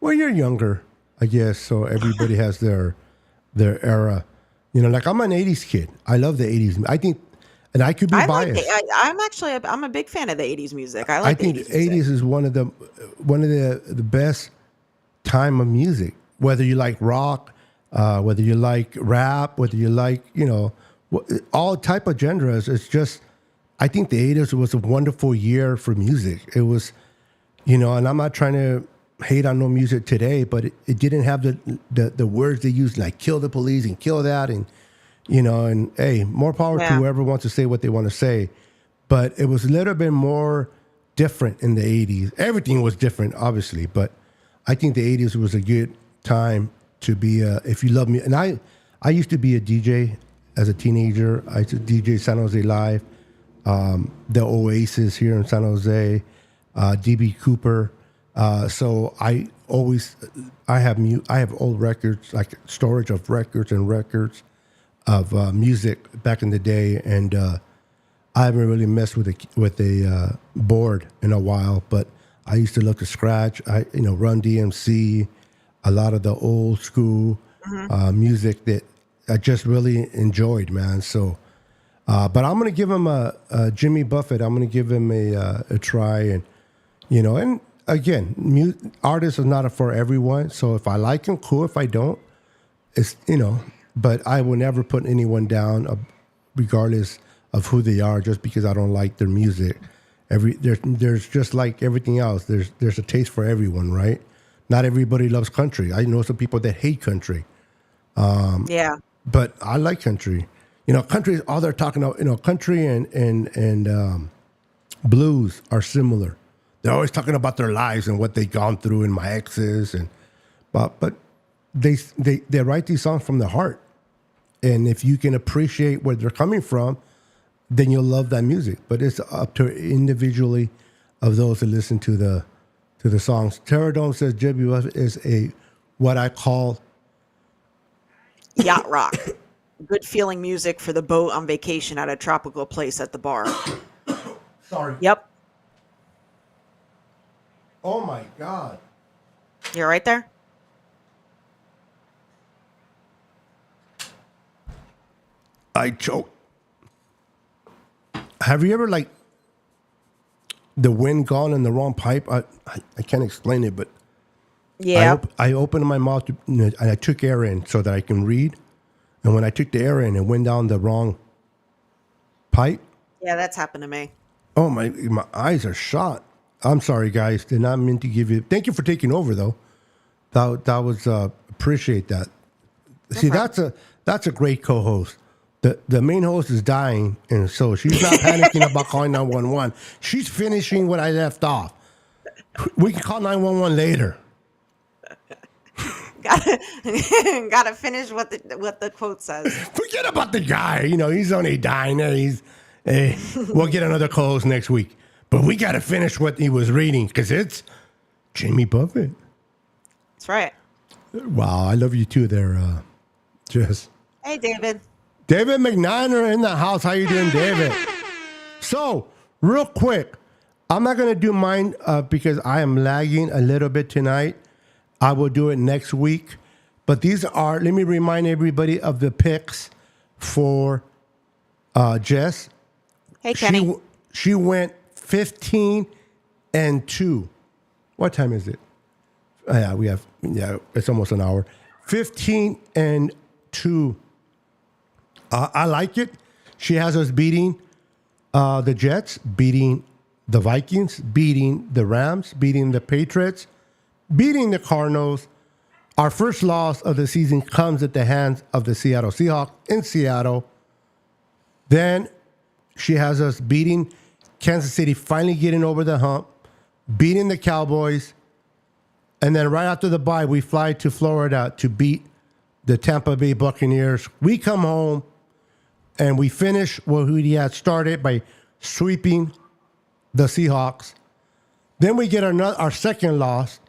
Well, you're younger, I guess, so everybody has their era. You know, like I'm an '80s kid. I love the '80s. I think And I could be I like biased. I'm actually I'm a big fan of the 80s music. I I like the think 80s the music. 80s is one of the best time of music. Whether you like rock, whether you like rap, whether you like all type of genres. It's just I think the 80s was a wonderful year for music. It was, and I'm not trying to hate on no music today, but it didn't have the words they used like kill the police and kill that and hey, more power to Yeah. whoever wants to say what they want to say. But it was a little bit more different in the 80s. Everything was different, obviously, but I think the 80s was a good time to be, if you love me. And I used to be a DJ as a teenager. I used to DJ San Jose Live, the Oasis here in San Jose, DB Cooper. So I have old records, like storage of records and records of music back in the day, and I haven't really messed with a board in a while. But I used to look to scratch. Run DMC, a lot of the old school music that I just really enjoyed, man. So, but I'm gonna give him a Jimmy Buffett. I'm gonna give him a try, and again, artists is not for everyone. So if I like him, cool. If I don't, it's but I will never put anyone down, regardless of who they are, just because I don't like their music. There's just like everything else. There's a taste for everyone, right? Not everybody loves country. I know some people that hate country, Yeah. but I like country. Country is all they're talking about. Country and blues are similar. They're always talking about their lives and what they've gone through and my exes but they write these songs from the heart. And if you can appreciate where they're coming from, then you'll love that music. But it's up to individually of those that listen to the songs. Terradome says Jimmy Buffett is what I call Yacht rock. Good feeling music for the boat on vacation at a tropical place at the bar. sorry. Yep. Oh my God. You're right there. I choke. Have you ever the wind gone in the wrong pipe? I can't explain it, but Yeah. I opened my mouth and I took air in so that I can read. And when I took the air in, it went down the wrong pipe. Yeah, that's happened to me. Oh, my eyes are shot. I'm sorry, guys. Did not mean to give you. Thank you for taking over, though. That was appreciate that. See, problem. that's a great co-host. The main host is dying, and so she's not panicking about calling 911. She's finishing what I left off. We can call 911 later. Gotta finish what the quote says. Forget about the guy. He's only dying. We'll get another co-host next week. But we got to finish what he was reading because it's Jimmy Buffett. That's right. Wow, I love you too there, Jess. Hey, David. David McNiner in the house. How you doing, David? So, real quick, I'm not going to do mine because I am lagging a little bit tonight. I will do it next week. But these are, let me remind everybody of the picks for Jess. Hey, Kenny. She went 15-2. What time is it? It's almost an hour. 15-2. I like it. She has us beating the Jets, beating the Vikings, beating the Rams, beating the Patriots, beating the Cardinals. Our first loss of the season comes at the hands of the Seattle Seahawks in Seattle. Then she has us beating Kansas City, finally getting over the hump, beating the Cowboys. And then right after the bye, we fly to Florida to beat the Tampa Bay Buccaneers. We come home and we finish what we had started by sweeping the Seahawks. Then we get our second loss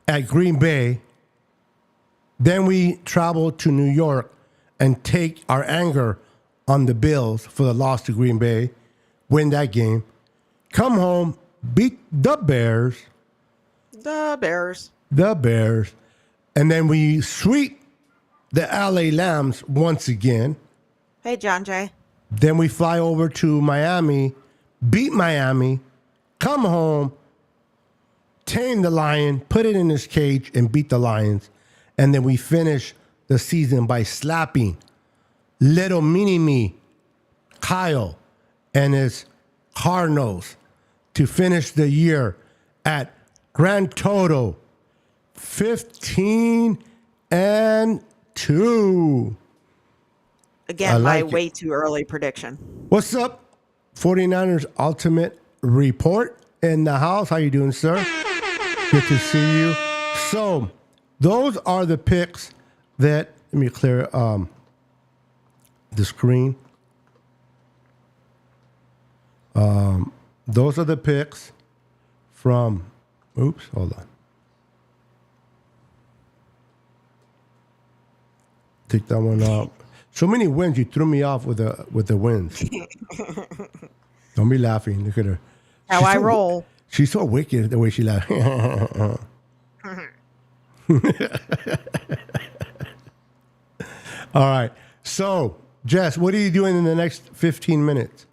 at Green Bay. Then we travel to New York and take our anger on the Bills for the loss to Green Bay, win that game, come home, beat the Bears, and then we sweep the LA Lambs once again. Hey, John Jay. Then we fly over to Miami, beat Miami, come home, tame the lion, put it in his cage, and beat the Lions. And then we finish the season by slapping little mini-me, Kyle, and his Cardinals to finish the year at grand total 15-2. Again, my like it. way too early prediction. What's up, 49ers Ultimate Report in the house? How you doing, sir? Good to see you. So, those are the picks that, let me clear the screen. Those are the picks from, oops, hold on. Take that one off. So many wins, you threw me off with the wins. Don't be laughing. Look at her. How I roll. She's so wicked the way she laughs. All right. So, Jess, what are you doing in the next 15 minutes?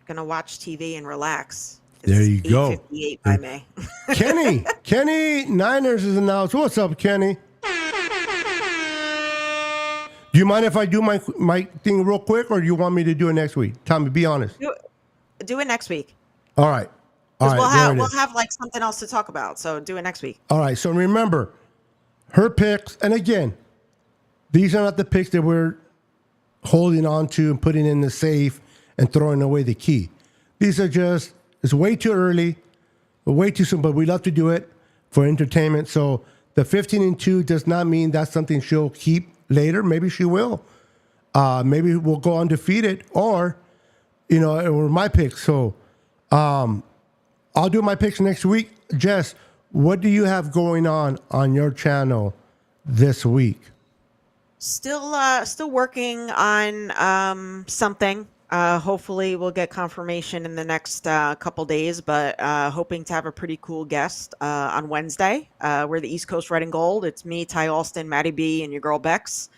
Gonna watch TV and relax. There you go. 8:58 by May. Kenny Niners is announced. What's up, Kenny? Do you mind if I do my thing real quick, or do you want me to do it next week? Tommy, be honest. Do it next week. All right. All right. We'll have like something else to talk about. So do it next week. All right. So remember, her picks, and again, these are not the picks that we're holding on to and putting in the safe and throwing away the key. These are just, it's way too early, way too soon, but we love to do it for entertainment. So the 15-2 does not mean that's something she'll keep later. Maybe she will. Maybe we'll go undefeated, or, or my picks. So I'll do my picks next week. Jess, what do you have going on your channel this week? Still working on something. Hopefully we'll get confirmation in the next couple days, but hoping to have a pretty cool guest on Wednesday. We're the East Coast Red and Gold. It's me, Ty Alston, Maddie B, and your girl Bex.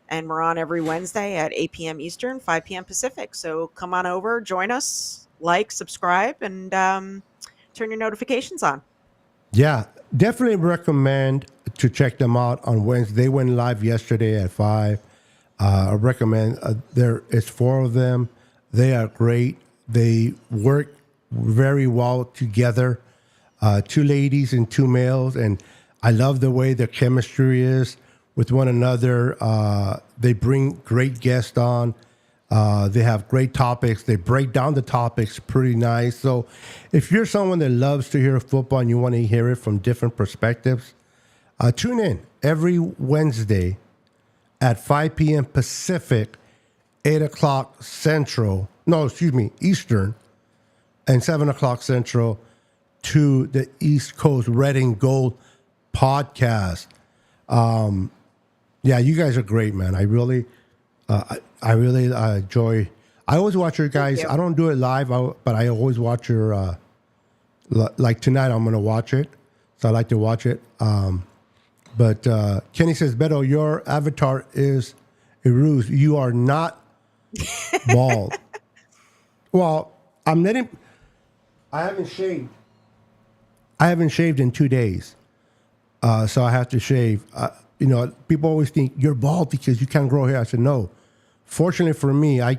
And we're on every Wednesday at 8 p.m. Eastern, 5 p.m. Pacific. So come on over, join us, like, subscribe, and turn your notifications on. Yeah, definitely recommend to check them out on Wednesday. They went live yesterday at 5. I recommend. It's 4 of them. They are great. They work very well together. 2 ladies and 2 males, and I love the way their chemistry is with one another. They bring great guests on. They have great topics. They break down the topics pretty nice. So if you're someone that loves to hear football and you want to hear it from different perspectives, tune in every Wednesday at 5 p.m. Pacific, 8 o'clock Central, Eastern, and 7 o'clock Central to the East Coast Red and Gold podcast. Yeah, you guys are great, man. I really enjoy. I always watch your guys. I don't do it live, but I always watch your. Like tonight, I'm gonna watch it, so I like to watch it. But Kenny says, Beto, your avatar is a ruse. You are not bald. Well, I haven't shaved. I haven't shaved in 2 days, so I have to shave. People always think you're bald because you can't grow hair. I said no. Fortunately for me, I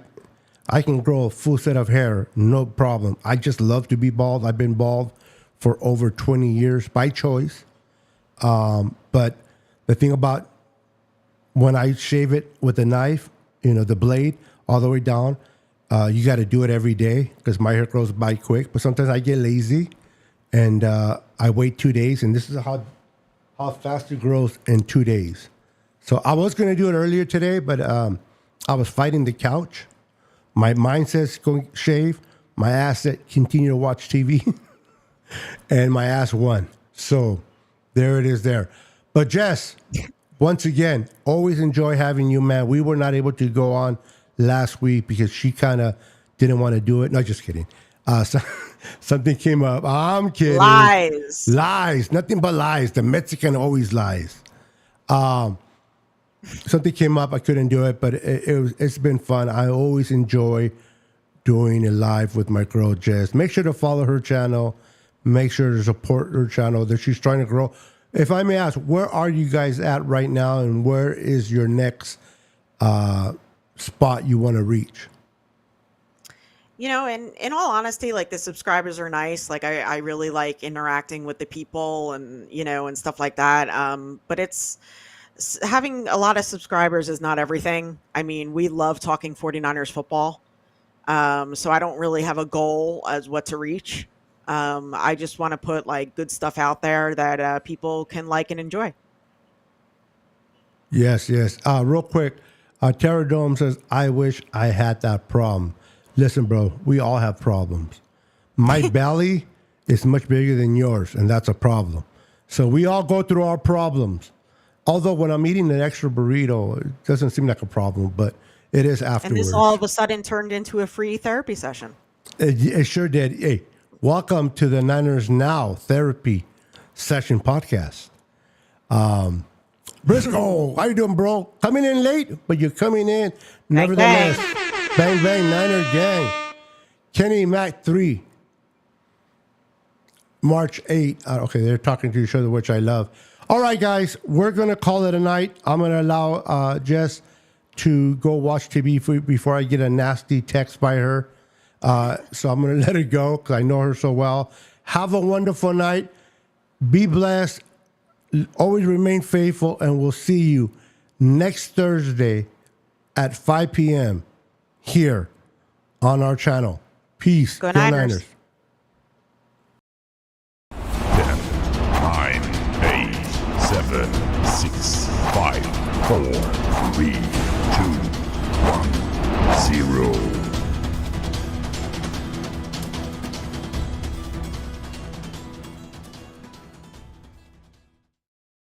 can grow a full set of hair, no problem. I just love to be bald. I've been bald for over 20 years by choice. But the thing about when I shave it with a knife, the blade all the way down, you got to do it every day because my hair grows by quick. But sometimes I get lazy and I wait 2 days, and this is how fast it grows in 2 days. So I was going to do it earlier today, but I was fighting the couch. My mind says go shave. My ass said continue to watch TV. And my ass won. So there it is there. But Jess, once again, always enjoy having you, man. We were not able to go on last week because she kind of didn't want to do it. No, just kidding. Something came up. I'm kidding. Lies. Nothing but lies. The Mexican always lies. something came up. I couldn't do it, but it's been fun. I always enjoy doing a live with my girl Jess. Make sure to follow her channel. Make sure to support her channel that she's trying to grow. If I may ask, where are you guys at right now, and where is your next spot you want to reach? You know, and in all honesty, like the subscribers are nice. Like I really like interacting with the people and, you know, and stuff like that. But having a lot of subscribers is not everything. I mean, we love talking 49ers football. So I don't really have a goal as what to reach. I just want to put like good stuff out there that people can like and enjoy. Yes. Real quick, Terra Dome says, I wish I had that problem. Listen, bro, we all have problems. My belly is much bigger than yours, and that's a problem. So we all go through our problems. Although when I'm eating an extra burrito, it doesn't seem like a problem, but it is afterwards. And this all of a sudden turned into a free therapy session. It sure did. Hey, welcome to the Niners Now Therapy Session podcast. Briscoe, how you doing, bro? Coming in late, but you're coming in nevertheless. Bang, bang, Niner gang. Kenny Mac 3. March 8. Okay, they're talking to each other, which I love. All right, guys, we're going to call it a night. I'm going to allow Jess to go watch TV before I get a nasty text by her. So I'm going to let her go because I know her so well. Have a wonderful night. Be blessed. Always remain faithful, and we'll see you next Thursday at 5 p.m. here on our channel. Peace. Go Niners. 10, 9, 8, 7, 6, 5, 4, 3, 2, 1, 0.